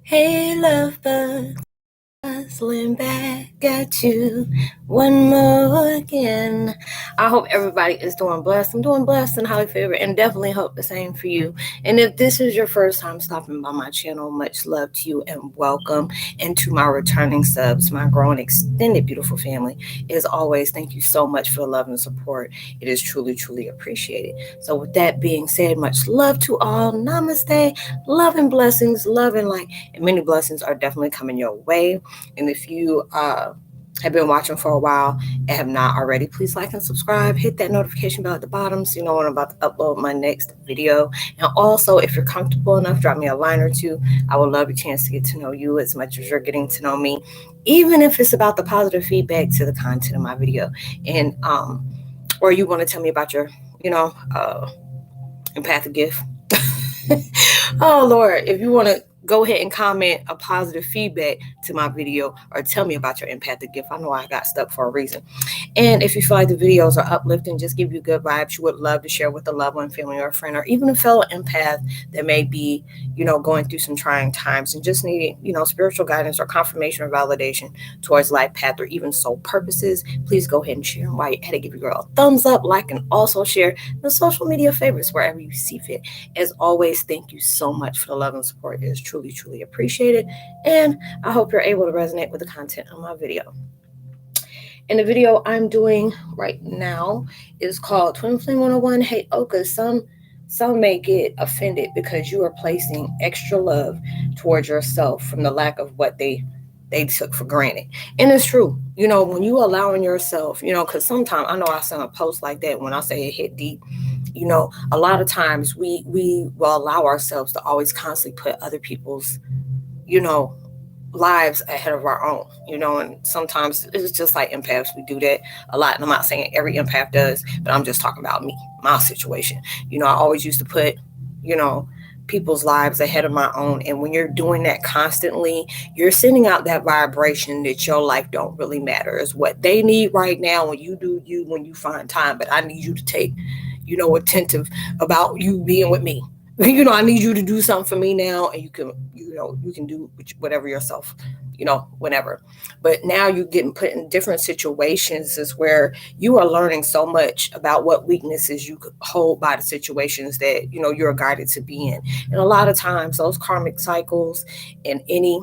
Hey, love bug, Roslynn back at you one more again. I hope everybody is doing blessed. I'm doing blessed and highly favored, and definitely hope the same for you. And if this is your first time stopping by my channel, much love to you and welcome. And to my returning subs, my growing extended beautiful family, as always, thank you so much for the love and support. It is truly, truly appreciated. So with that being said, much love to all. Namaste. Love and blessings, love and light, and many blessings are definitely coming your way. And if you have been watching for a while and have not already, please like and subscribe. Hit that notification bell at the bottom so you know when I'm about to upload my next video. And also, if you're comfortable enough, drop me a line or two. I would love a chance to get to know you as much as you're getting to know me, even if it's about the positive feedback to the content of my video. And or you want to tell me about your, empathic gift. Oh Lord, if you want to go ahead and comment a positive feedback to my video or tell me about your empathic gift. I know I got stuck for a reason. And if you feel like the videos are uplifting, just give you good vibes, you would love to share with a loved one, family, or a friend, or even a fellow empath that may be, going through some trying times and just needing, spiritual guidance or confirmation or validation towards life path or even soul purposes, please go ahead and share. And while you're at it, give your girl a thumbs up, like, and also share the social media favorites wherever you see fit. As always, thank you so much for the love and support. It is truly, truly appreciated. And I hope you're able to resonate with the content of my video. And the video I'm doing right now is called Twin Flame 101 Heyokas. Some may get offended because you are placing extra love towards yourself from the lack of what they took for granted. And it's true. When you allowing yourself, because sometimes I know I send a post like that when I say it hit deep. A lot of times we will allow ourselves to always constantly put other people's, lives ahead of our own, and sometimes it's just like empaths, we do that a lot. And I'm not saying every empath does, but I'm just talking about me, my situation. I always used to put, people's lives ahead of my own. And when you're doing that constantly, you're sending out that vibration that your life don't really matter. Is what they need right now. When you do you, when you find time, but I need you to take, attentive about you being with me. I need you to do something for me now, and you can do whatever yourself, whenever. But now you're getting put in different situations is where you are learning so much about what weaknesses you could hold by the situations that, you're guided to be in. And a lot of times those karmic cycles and any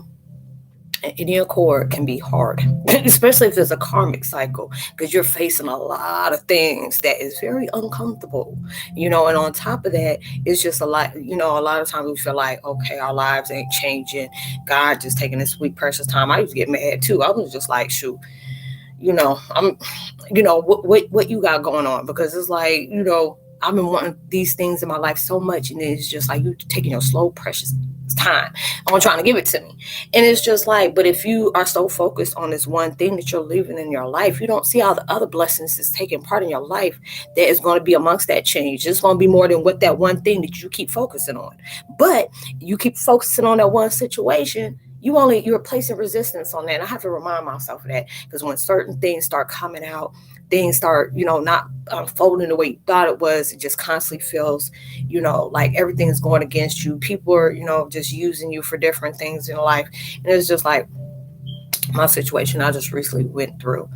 accord can be hard, especially if there's a karmic cycle, because you're facing a lot of things that is very uncomfortable, and on top of that, it's just a lot, a lot of times we feel like, okay, our lives ain't changing. God just taking this sweet, precious time. I used to get mad too. I was just like, shoot, I'm, what you got going on? Because it's like, I've been wanting these things in my life so much, and it's just like you taking your slow, precious time on trying to give it to me. And it's just like, but if you are so focused on this one thing that you're leaving in your life, you don't see all the other blessings that's taking part in your life that is going to be amongst that change. It's going to be more than what that one thing that you keep focusing on. But you keep focusing on that one situation, you're placing resistance on that. And I have to remind myself of that, because when certain things start coming out, things start, not unfolding the way you thought it was, it just constantly feels, like everything is going against you. People are, just using you for different things in life. And it's just like my situation I just recently went through,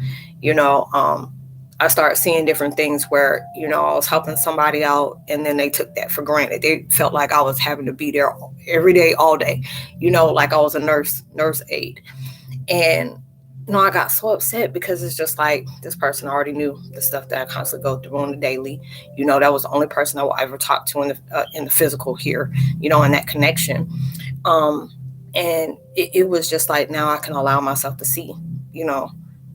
I started seeing different things where, I was helping somebody out, and then they took that for granted. They felt like I was having to be there every day, all day, like I was a nurse aide. And I got so upset because it's just like this person already knew the stuff that I constantly go through on the daily. That was the only person I will ever talk to in the physical here, in that connection. And it was just like, now I can allow myself to see,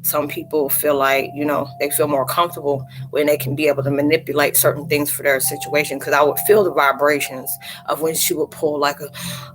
some people feel like, they feel more comfortable when they can be able to manipulate certain things for their situation. Because I would feel the vibrations of when she would pull like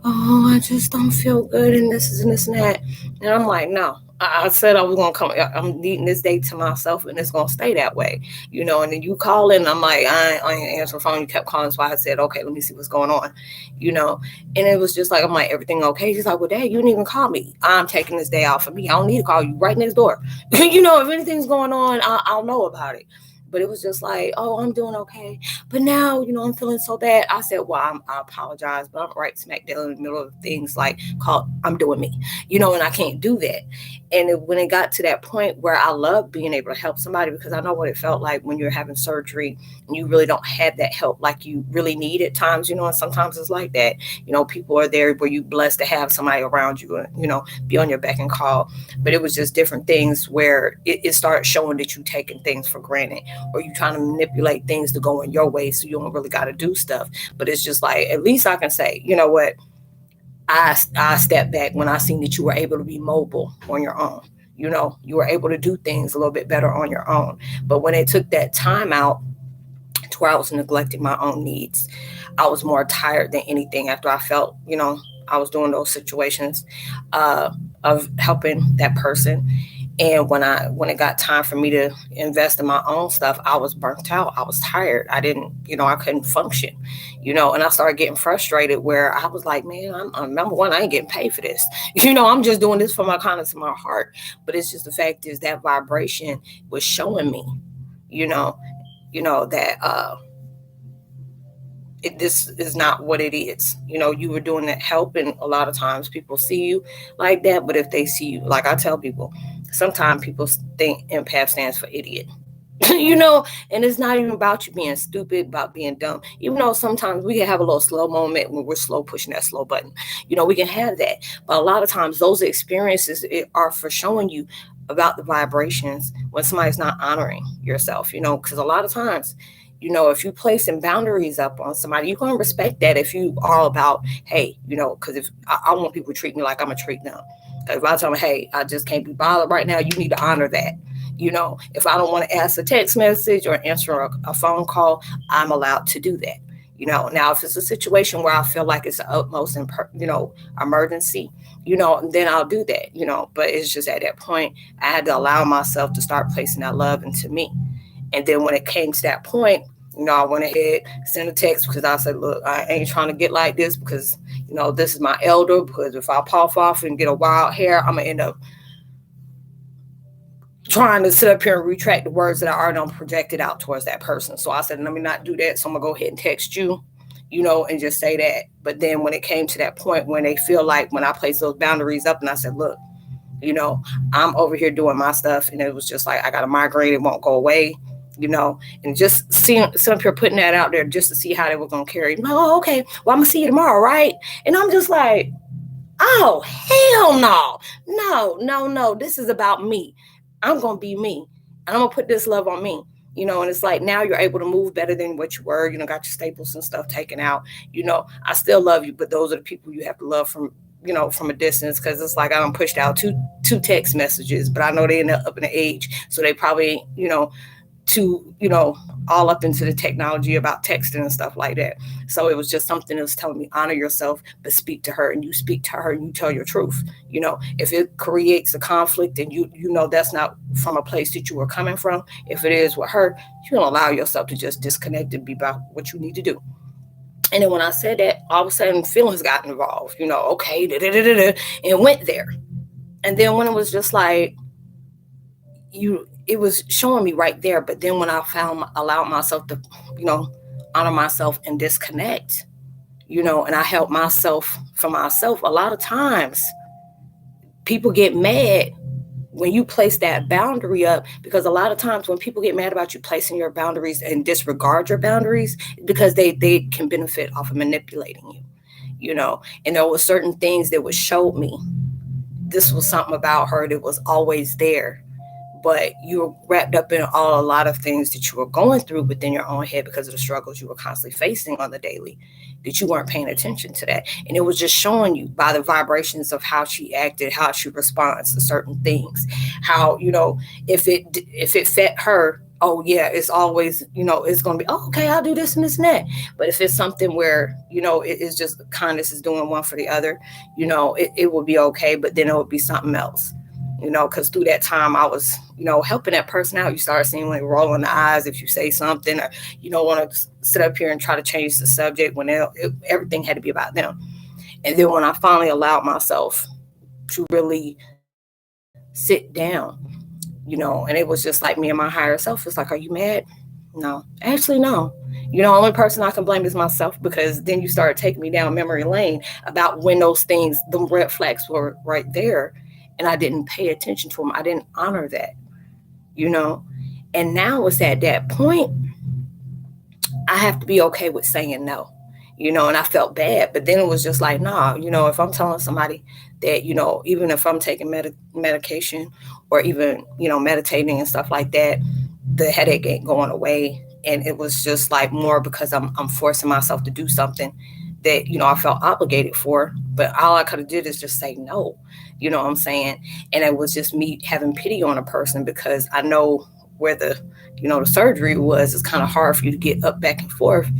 I just don't feel good, and this and that. And I'm like, no, I said I was going to come. I'm needing this day to myself, and it's going to stay that way, and then you call in. I'm like, I ain't answering the phone. You kept calling. So I said, okay, let me see what's going on, and it was just like, I'm like, everything okay? She's like, well, Dad, you didn't even call me. I'm taking this day off for me. I don't need to call you right next door. If anything's going on, I'll know about it. But it was just like, oh, I'm doing okay. But now, I'm feeling so bad. I said, well, I apologize, but I'm right smack down in the middle of things like called I'm doing me, and I can't do that. And when it got to that point where I love being able to help somebody, because I know what it felt like when you're having surgery and you really don't have that help like you really need at times, and sometimes it's like that. People are there where you blessed to have somebody around you, be on your beck and call. But it was just different things where it started showing that you taking things for granted, or you trying to manipulate things to go in your way so you don't really got to do stuff. But it's just like, at least I can say, you know what, I stepped back when I seen that you were able to be mobile on your own. You were able to do things a little bit better on your own. But when it took that time out to where I was neglecting my own needs, I was more tired than anything after I felt, I was doing those situations uh, of helping that person. And when it got time for me to invest in my own stuff, I was burnt out. I was tired. I didn't, I couldn't function, and I started getting frustrated where I was like, man, I'm number one, I ain't getting paid for this. I'm just doing this for my kindness of my heart. But it's just the fact is that vibration was showing me, you know, that this is not what it is. You were doing that help, and a lot of times people see you like that. But if they see you, like I tell people, sometimes people think empath stands for idiot. And it's not even about you being stupid, about being dumb. Even though sometimes we can have a little slow moment when we're slow pushing that slow button. We can have that. But a lot of times those experiences are for showing you about the vibrations when somebody's not honoring yourself, because a lot of times, if you placing boundaries up on somebody, you're going to respect that if you are about, hey, because if I want people to treat me like I'm going to treat them. If I tell them, hey, I just can't be bothered right now, you need to honor that. If I don't want to ask a text message or answer a phone call, I'm allowed to do that. Now if it's a situation where I feel like it's the utmost, emergency, then I'll do that, but it's just at that point, I had to allow myself to start placing that love into me. And then when it came to that point, I went ahead, sent a text because I said, look, I ain't trying to get like this because, this is my elder. Because if I pop off and get a wild hair, I'm going to end up trying to sit up here and retract the words that I already projected out towards that person. So I said, let me not do that. So I'm going to go ahead and text you, and just say that. But then when it came to that point when they feel like when I placed those boundaries up and I said, look, I'm over here doing my stuff. And it was just like, I got a migraine. It won't go away. And just seeing some people putting that out there just to see how they were going to carry. Oh, okay. Well, I'm going to see you tomorrow, right? And I'm just like, oh, hell no. No. This is about me. I'm going to be me. And I'm going to put this love on me. And it's like now you're able to move better than what you were, got your staples and stuff taken out. I still love you, but those are the people you have to love from a distance, because it's like I don't pushed out two text messages, but I know they end up in the age. So they probably, all up into the technology about texting and stuff like that. So it was just something that was telling me, honor yourself, but speak to her, and you speak to her and you tell your truth. If it creates a conflict and you that's not from a place that you were coming from, if it is with her, you don't allow yourself to just disconnect and be about what you need to do. And then when I said that, all of a sudden feelings got involved, okay, and went there. And then when it was just like, it was showing me right there. But then when I allowed myself to, honor myself and disconnect, and I help myself for myself, a lot of times people get mad when you place that boundary up, because a lot of times when people get mad about you placing your boundaries and disregard your boundaries, because they can benefit off of manipulating you, and there were certain things that would show me this was something about her that was always there. But you were wrapped up in a lot of things that you were going through within your own head because of the struggles you were constantly facing on the daily, that you weren't paying attention to that. And it was just showing you by the vibrations of how she acted, how she responds to certain things, how, if it fit her, oh yeah, it's always, it's going to be, oh, okay, I'll do this and this and that. But if it's something where, it is just kindness is doing one for the other, it will be okay. But then it would be something else. Because through that time I was, helping that person out. You start seeing like rolling the eyes if you say something, or you don't want to sit up here and try to change the subject when everything had to be about them. And then when I finally allowed myself to really sit down, and it was just like me and my higher self. It's like, are you mad? No, actually, no. You know, only person I can blame is myself, because then you start taking me down memory lane about when those things, the red flags were right there, and I didn't pay attention to them. I didn't honor that, you know. And now it's at that point, I have to be okay with saying no, you know. And I felt bad, but then it was just like, nah, you know, if I'm telling somebody that, you know, even if I'm taking medication, or even, you know, meditating and stuff like that, the headache ain't going away. And it was just like more because I'm forcing myself to do something that, you know, I felt obligated for. But all I could have did is just say no, you know what I'm saying? And it was just me having pity on a person, because I know where the, you know, the surgery was. It's kind of hard for you to get up back and forth,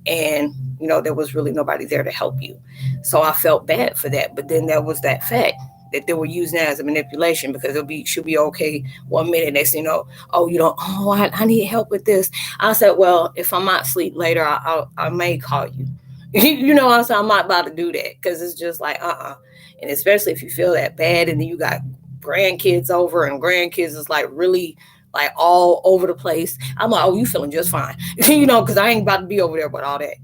and, you know, there was really nobody there to help you. So I felt bad for that. But then there was that fact that they were using that as a manipulation, because it'll be, should be okay 1 minute, next thing you know, oh, you don't, oh, I need help with this. I said, well, if I'm not asleep later, I may call you. You know what I'm saying? I'm not about to do that, because it's just like, and especially if you feel that bad, and then you got grandkids over, and grandkids is like really like all over the place. I'm like, oh, you feeling just fine. You know, because I ain't about to be over there with all that.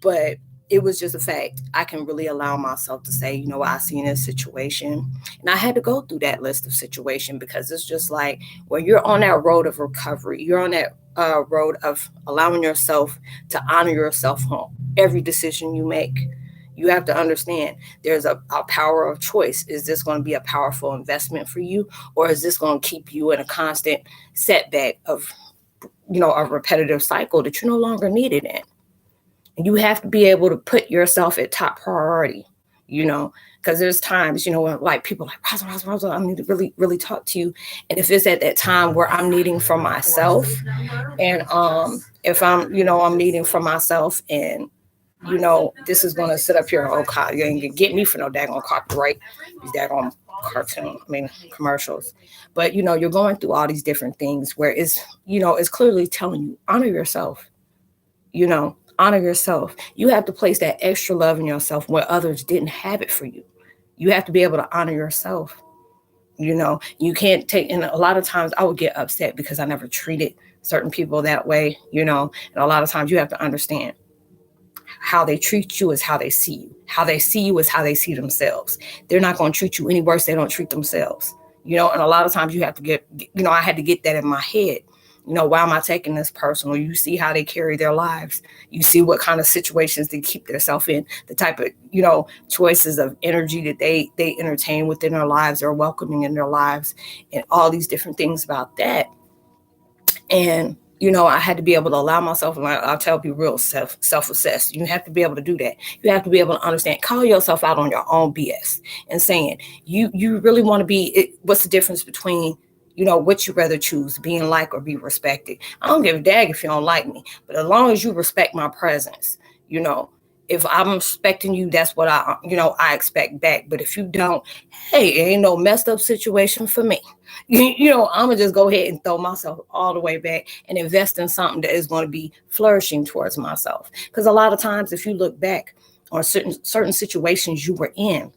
But it was just a fact. I can really allow myself to say, you know what, I seen this situation. And I had to go through that list of situation, because it's just like, when you're on that road of recovery, you're on that road of allowing yourself to honor yourself on every decision you make. You have to understand there's a power of choice. Is this going to be a powerful investment for you, or is this going to keep you in a constant setback of, you know, a repetitive cycle that you no longer need it in? You have to be able to put yourself at top priority, you know, because there's times, you know, when like people are like, Rosa, I need to really, really talk to you. And if it's at that time where I'm needing for myself, and if I'm, you know, I'm needing for myself, and, you know, this is going to sit up here, oh, God, you ain't gonna get me for no daggone copyright, these daggone commercials. But, you know, you're going through all these different things where it's, you know, it's clearly telling you, honor yourself, you know, honor yourself. You have to place that extra love in yourself where others didn't have it for you. You have to be able to honor yourself. You know, you can't take, and a lot of times I would get upset because I never treated certain people that way, you know, and a lot of times you have to understand how they treat you is how they see you. How they see you is how they see themselves. They're not going to treat you any worse. They don't treat themselves, you know, and a lot of times you have to get, you know, I had to get that in my head. You know, why am I taking this personal? You see how they carry their lives. You see what kind of situations they keep themselves in, the type of, you know, choices of energy that they entertain within their lives, or welcoming in their lives, and all these different things about that. And, you know, I had to be able to allow myself, and I'll tell people real self-assessed. You have to be able to do that. You have to be able to understand, call yourself out on your own BS, and saying, you really want to be, what's the difference between, you know, what you rather choose, being liked or be respected? I don't give a dag if you don't like me, but as long as you respect my presence, you know, if I'm respecting you, that's what you know, I expect back. But if you don't, hey, it ain't no messed up situation for me. You know, I'm gonna just go ahead and throw myself all the way back and invest in something that is going to be flourishing towards myself. Because a lot of times, if you look back on certain situations you were in,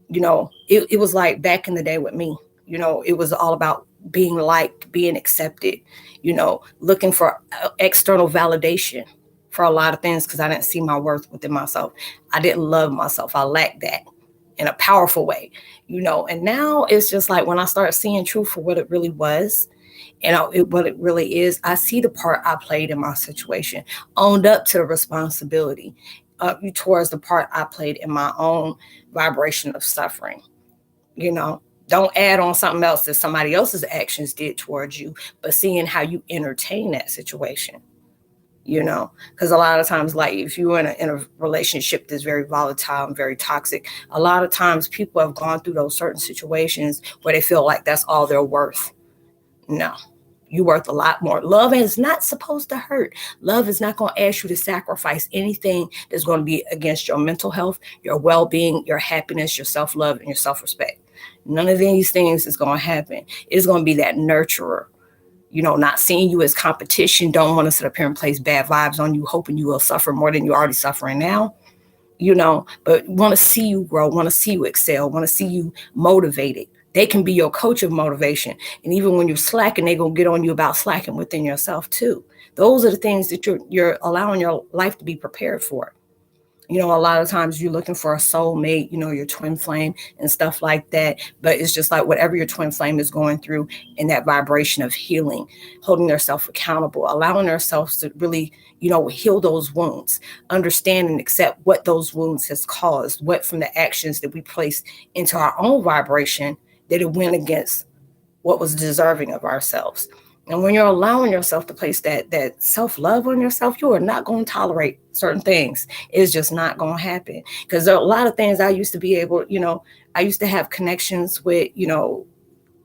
you know, it was like back in the day with me. You know, it was all about being liked, being accepted, you know, looking for external validation for a lot of things, because I didn't see my worth within myself. I didn't love myself. I lacked that in a powerful way, you know. And now it's just like, when I start seeing truth for what it really was, and what it really is, I see the part I played in my situation, owned up to the responsibility towards the part I played in my own vibration of suffering, you know. Don't add on something else that somebody else's actions did towards you, but seeing how you entertain that situation, you know. Because a lot of times, like if you're in a relationship that's very volatile and very toxic, a lot of times people have gone through those certain situations where they feel like that's all they're worth. No, you're worth a lot more. Love is not supposed to hurt. Love is not going to ask you to sacrifice anything that's going to be against your mental health, your well-being, your happiness, your self-love, and your self-respect. None of these things is going to happen. It's going to be that nurturer, you know, not seeing you as competition, don't want to sit up here and place bad vibes on you, hoping you will suffer more than you're already suffering now, you know, but want to see you grow, want to see you excel, want to see you motivated, They can be your coach of motivation. And even when you're slacking, they're going to get on you about slacking within yourself too. Those are the things that you're allowing your life to be prepared for. You know, a lot of times you're looking for a soulmate, you know, your twin flame and stuff like that. But it's just like whatever your twin flame is going through in that vibration of healing, holding themselves accountable, allowing themselves to really, you know, heal those wounds, understand and accept what those wounds has caused, what from the actions that we place into our own vibration that it went against what was deserving of ourselves. And when you're allowing yourself to place that self-love on yourself, you are not going to tolerate certain things. It's just not going to happen. Because there are a lot of things I used to be able, you know, I used to have connections with, you know,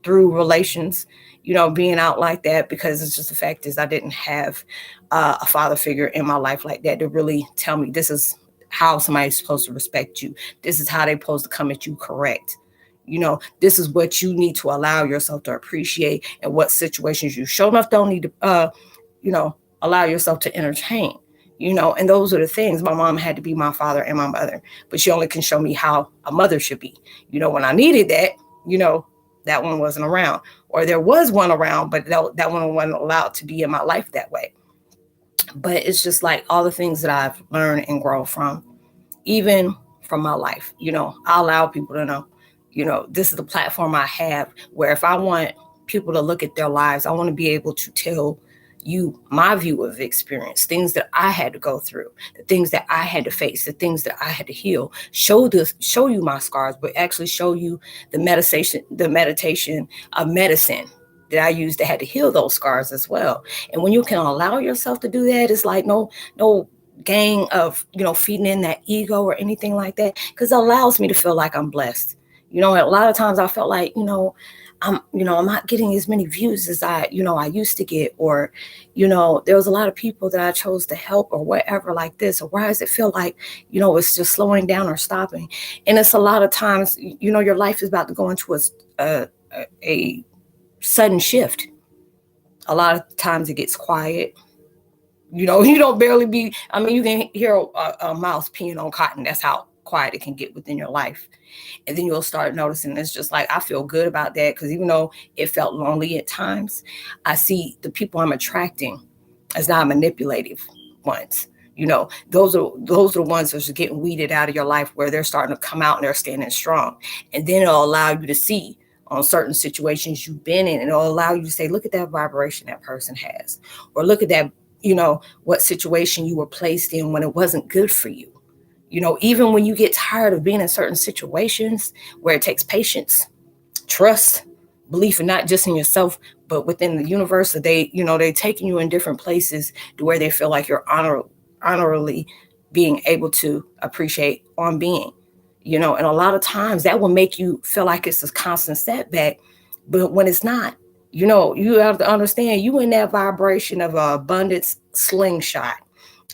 through relations, you know, being out like that, because it's just the fact is I didn't have a father figure in my life like that to really tell me this is how somebody's supposed to respect you. This is how they're supposed to come at you correct. You know, this is what you need to allow yourself to appreciate and what situations you sure enough don't need to, you know, allow yourself to entertain, you know, and those are the things. My mom had to be my father and my mother, but she only can show me how a mother should be. You know, when I needed that, you know, that one wasn't around, or there was one around, but that one wasn't allowed to be in my life that way. But it's just like all the things that I've learned and grown from, even from my life, you know, I allow people to know, you know, this is the platform I have where if I want people to look at their lives, I want to be able to tell you my view of experience, things that I had to go through, the things that I had to face, the things that I had to heal, show you my scars, but actually show you the meditation of medicine that I used to had to heal those scars as well. And when you can allow yourself to do that, it's like no gang of, you know, feeding in that ego or anything like that, because it allows me to feel like I'm blessed. You know, a lot of times I felt like, you know, I'm not getting as many views as I used to get, or, you know, there was a lot of people that I chose to help or whatever like this, or why does it feel like, you know, it's just slowing down or stopping? And it's a lot of times, you know, your life is about to go into a sudden shift. A lot of times it gets quiet. You know, you don't barely be, I mean, you can hear a mouse peeing on cotton. That's how quiet it can get within your life. And then you'll start noticing it's just like, I feel good about that, because even though it felt lonely at times, I see the people I'm attracting as not manipulative ones. You know, those are the ones that are getting weeded out of your life, where they're starting to come out and they're standing strong. And then it'll allow you to see on certain situations you've been in, and it'll allow you to say, look at that vibration that person has, or look at that, you know, what situation you were placed in when it wasn't good for you. You know, even when you get tired of being in certain situations where it takes patience, trust, belief, and not just in yourself, but within the universe, that they're taking you in different places to where they feel like you're honorably being able to appreciate on being, you know, and a lot of times that will make you feel like it's a constant setback. But when it's not, you know, you have to understand you in that vibration of abundance slingshot.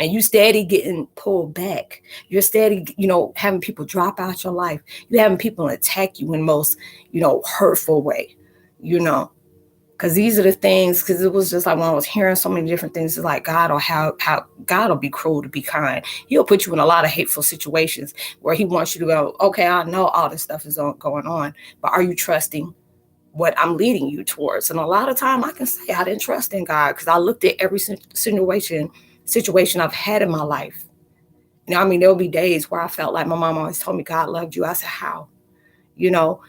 And you steady getting pulled back. You're steady, you know, having people drop out your life. You're having people attack you in most, you know, hurtful way, you know. Because these are the things, because it was just like when I was hearing so many different things, it's like God will how God will be cruel to be kind. He'll put you in a lot of hateful situations where he wants you to go, okay, I know all this stuff is going on, but are you trusting what I'm leading you towards? And a lot of time I can say I didn't trust in God, because I looked at every situation I've had in my life. You know, I mean, there'll be days where I felt like my mom always told me God loved you. I said, how? You know,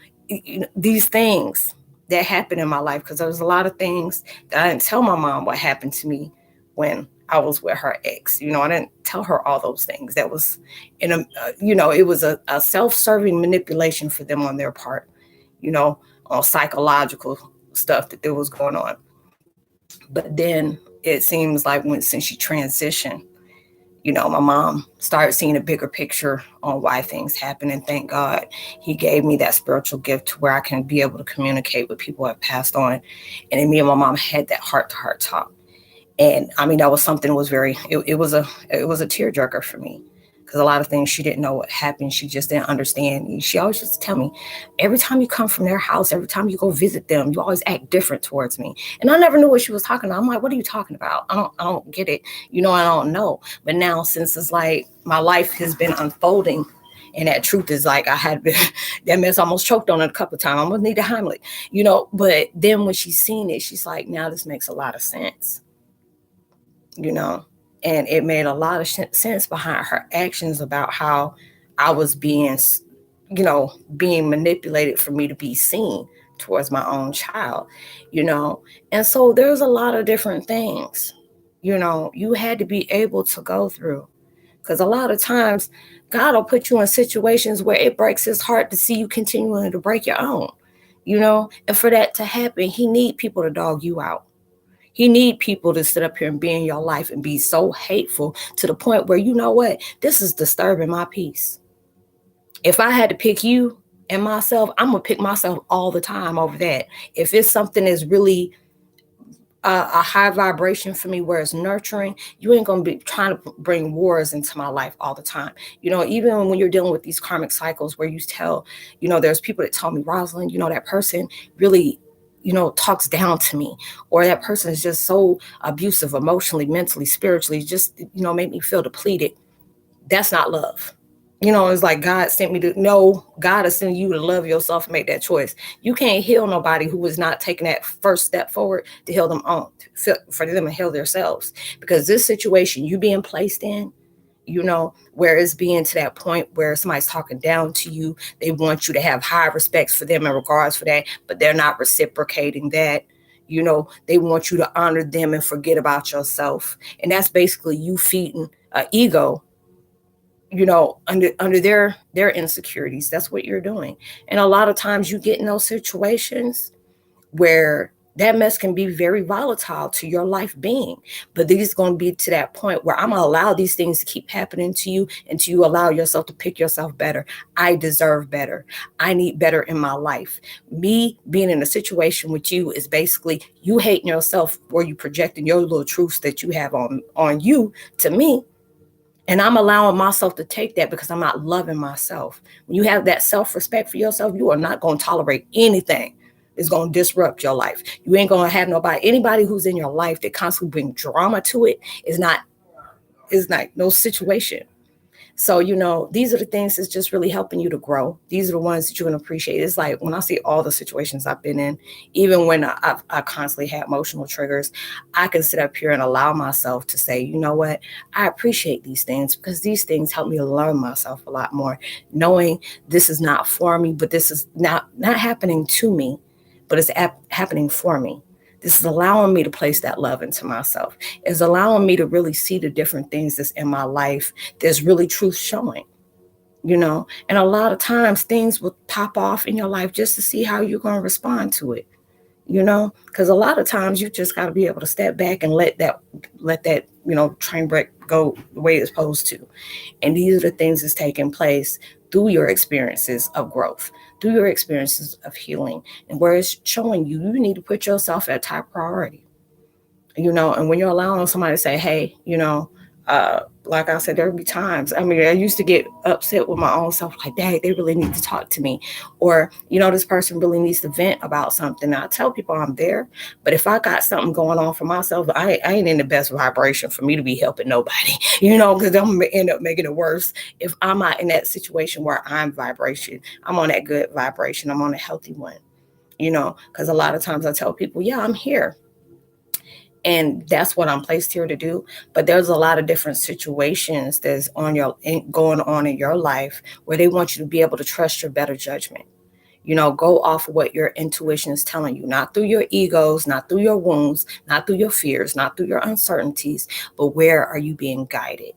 these things that happened in my life, because there was a lot of things that I didn't tell my mom what happened to me when I was with her ex. You know, I didn't tell her all those things. That was it was a self-serving manipulation for them on their part, you know, on psychological stuff that there was going on. But then it seems like since she transitioned, you know, my mom started seeing a bigger picture on why things happen. And thank God he gave me that spiritual gift to where I can be able to communicate with people who have passed on. And then me and my mom had that heart-to-heart talk. And I mean, that was something that was it was a tearjerker for me, because a lot of things she didn't know what happened. She just didn't understand. And she always used to tell me, every time you come from their house, every time you go visit them, you always act different towards me. And I never knew what she was talking about. I'm like, what are you talking about? I don't get it. You know, I don't know. But now, since it's like my life has been unfolding And that truth is like, I had been, that mess almost choked on it a couple of times. I almost need a Heimlich, but then when she's seen it, she's like, now this makes a lot of sense, and it made a lot of sense behind her actions about how I was being manipulated for me to be seen towards my own child, and so there's a lot of different things, you had to be able to go through, because a lot of times God will put you in situations where it breaks his heart to see you continuing to break your own, and for that to happen, he need people to dog you out. He need people to sit up here and be in your life and be so hateful to the point where, you know what, this is disturbing my peace. If I had to pick you and myself, I'm going to pick myself all the time over that. If it's something that's really a high vibration for me where it's nurturing, you ain't going to be trying to bring wars into my life all the time. Even when you're dealing with these karmic cycles where you tell, there's people that tell me, Roslynn, that person really, talks down to me, or that person is just so abusive emotionally, mentally, spiritually, just, make me feel depleted. That's not love. It's like God sent me God is sending you to love yourself and make that choice. You can't heal nobody who is not taking that first step forward to heal them for them to heal themselves. Because this situation you being placed in, where it's being to that point where somebody's talking down to you, they want you to have high respects for them in regards for that, but they're not reciprocating that. They want you to honor them and forget about yourself. And that's basically you feeding an ego, under their insecurities. That's what you're doing. And a lot of times you get in those situations where that mess can be very volatile to your life being. But these is going to be to that point where I'm going to allow these things to keep happening to you until you allow yourself to pick yourself better. I deserve better. I need better in my life. Me being in a situation with you is basically you hating yourself, or you projecting your little truths that you have on you to me. And I'm allowing myself to take that because I'm not loving myself. When you have that self-respect for yourself, you are not going to tolerate anything that's going to disrupt your life. You ain't going to have anybody who's in your life that constantly bring drama to it is not no situation. So, these are the things that's just really helping you to grow. These are the ones that you're going to appreciate. It's like when I see all the situations I've been in, even when I constantly had emotional triggers, I can sit up here and allow myself to say, you know what, I appreciate these things because these things help me to learn myself a lot more, knowing this is not for me, but this is not happening to me, but it's happening for me. This is allowing me to place that love into myself. It's allowing me to really see the different things that's in my life. There's really truth showing, and a lot of times things will pop off in your life just to see how you're going to respond to it, because a lot of times you just got to be able to step back and let that, train wreck go the way it's supposed to. And these are the things that's taking place through your experiences of growth, through your experiences of healing, and where it's showing you need to put yourself at top priority, and when you're allowing somebody to say, hey, like I said, there'll be times, I used to get upset with my own self, like, dang, they really need to talk to me, or, this person really needs to vent about something. I tell people I'm there, but if I got something going on for myself, I ain't in the best vibration for me to be helping nobody, because I'm gonna end up making it worse if I'm not in that situation where I'm on that good vibration, I'm on a healthy one, because a lot of times I tell people, yeah, I'm here. And that's what I'm placed here to do. But there's a lot of different situations that's going on in your life where they want you to be able to trust your better judgment. Go off of what your intuition is telling you, not through your egos, not through your wounds, not through your fears, not through your uncertainties, but where are you being guided?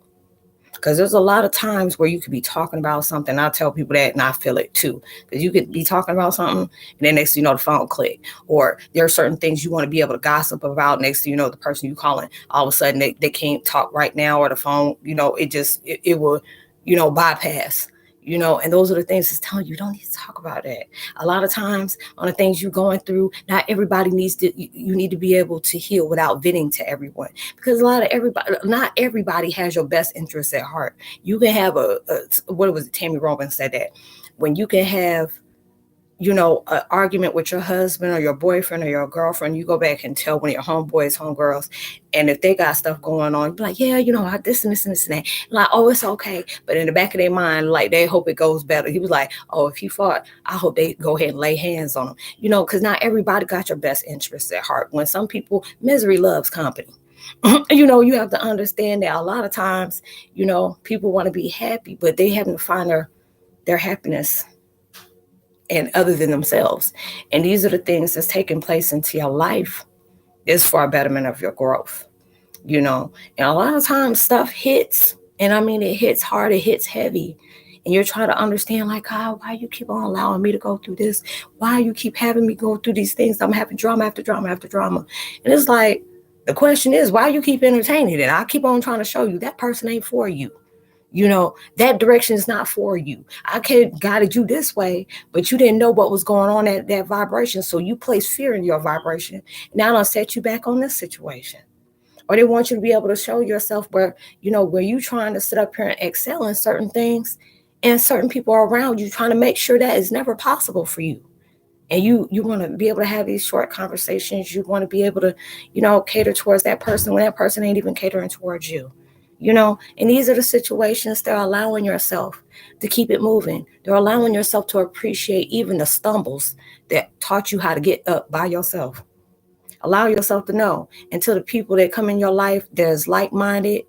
Because there's a lot of times where you could be talking about something. I tell people that and I feel it too. Because you could be talking about something and then next thing you know, the phone click. Or there are certain things you want to be able to gossip about. Next thing you know, the person you calling, all of a sudden they can't talk right now, or the phone, it will, bypass. And those are the things that's telling you don't need to talk about that. A lot of times on the things you're going through, not everybody you need to be able to heal without venting to everyone, because not everybody has your best interests at heart. You can have what was it? Tammy Robbins said that when you can have an argument with your husband or your boyfriend or your girlfriend, you go back and tell one of your homeboys, homegirls, and if they got stuff going on, you be like, yeah, this and this and this and that. Like, oh, it's okay. But in the back of their mind, like, they hope it goes better. He was like, oh, if he fought, I hope they go ahead and lay hands on him. Because not everybody got your best interests at heart. When some people, misery loves company. You have to understand that a lot of times, people want to be happy, but they haven't find their happiness and other than themselves. And these are the things that's taking place into your life is for a betterment of your growth, and a lot of times stuff hits, and I mean, it hits hard, it hits heavy. And you're trying to understand, like, God, why you keep on allowing me to go through this? Why you keep having me go through these things? I'm having drama after drama after drama. And it's like, the question is, why you keep entertaining it? I keep on trying to show you that person ain't for you. That direction is not for you. I could guided you this way, but you didn't know what was going on at that vibration. So you place fear in your vibration. Now I'll set you back on this situation. Or they want you to be able to show yourself where you trying to sit up here and excel in certain things, and certain people are around you trying to make sure that is never possible for you. And you want to be able to have these short conversations. You want to be able to, cater towards that person when that person ain't even catering towards you. And these are the situations they're allowing yourself to keep it moving. They're allowing yourself to appreciate even the stumbles that taught you how to get up by yourself. Allow yourself to know until the people that come in your life, there's like-minded,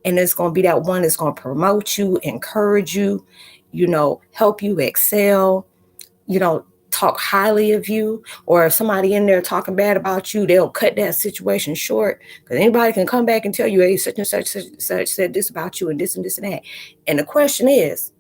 and it's going to be that one that's going to promote you, encourage you, help you excel, talk highly of you. Or if somebody in there talking bad about you, they'll cut that situation short, because anybody can come back and tell you, hey, such and such said this about you and this and this and that. And the question is,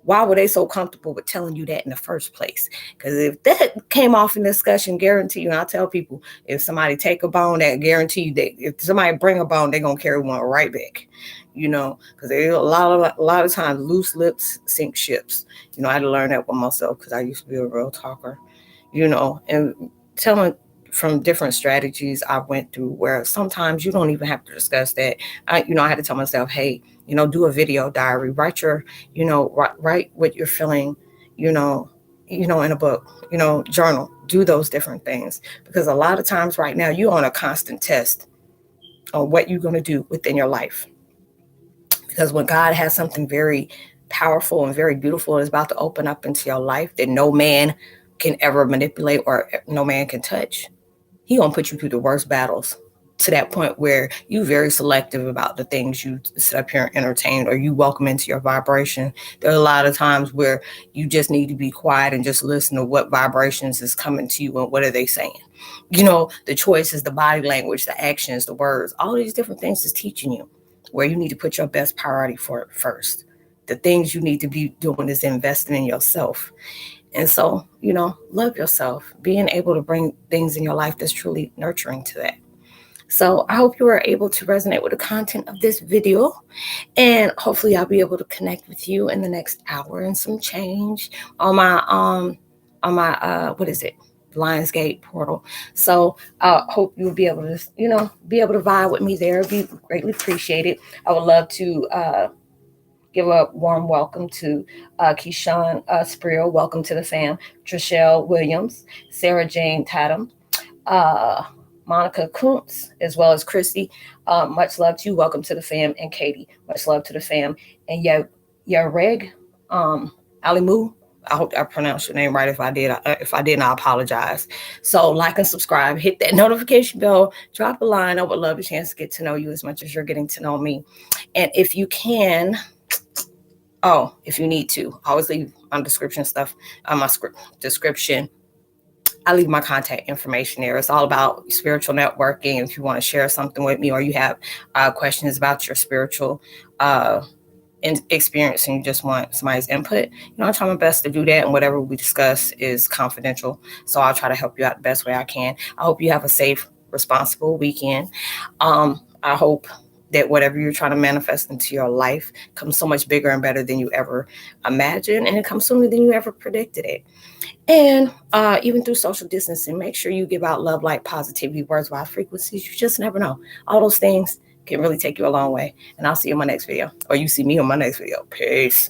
why were they so comfortable with telling you that in the first place? Because if that came off in discussion, guarantee you, and I tell people, if somebody take a bone, that guarantee you that if somebody bring a bone, they're gonna carry one right back. Because there's a lot of times loose lips sink ships. I had to learn that with myself because I used to be a real talker. And telling from different strategies I went through, where sometimes you don't even have to discuss that. I had to tell myself, hey, do a video diary, write your, write what you're feeling, in a book, journal, do those different things. Because a lot of times right now, you're on a constant test on what you're going to do within your life. Because when God has something very powerful and very beautiful is about to open up into your life that no man can ever manipulate or no man can touch, He gonna put you through the worst battles, to that point where you very selective about the things you sit up here and entertain or you welcome into your vibration. There are a lot of times where you just need to be quiet and just listen to what vibrations is coming to you and what are they saying. The choices, the body language, the actions, the words, all these different things is teaching you where you need to put your best priority for it first. The things you need to be doing is investing in yourself. And so, love yourself, being able to bring things in your life that's truly nurturing to that. So I hope you are able to resonate with the content of this video, and hopefully I'll be able to connect with you in the next hour and some change on my what is it? Lionsgate portal. So I hope you'll be able to, be able to vibe with me there. It'd be greatly appreciated. I would love to give a warm welcome to Keyshawn Spriel. Welcome to the fam. Trishelle Williams, Sarah Jane Tatum, Monica Kuntz, as well as Christy. Much love to you. Welcome to the fam. And Katie, much love to the fam. And Yareg Alimu. I hope I pronounced your name right. If I didn't, I apologize. So like and subscribe, hit that notification bell, drop a line. I would love a chance to get to know you as much as you're getting to know me. And if you can, if you need to, I always leave my description stuff on my description. I leave my contact information there. It's all about spiritual networking. If you want to share something with me or you have questions about your spiritual experience and you just want somebody's input, I try my best to do that. And whatever we discuss is confidential. So I'll try to help you out the best way I can. I hope you have a safe, responsible weekend. I hope that whatever you're trying to manifest into your life comes so much bigger and better than you ever imagined, and it comes sooner than you ever predicted it. And even through social distancing, make sure you give out love, light, positivity, words, wild frequencies. You just never know. All those things can really take you a long way. And I'll see you in my next video, or you see me on my next video. Peace.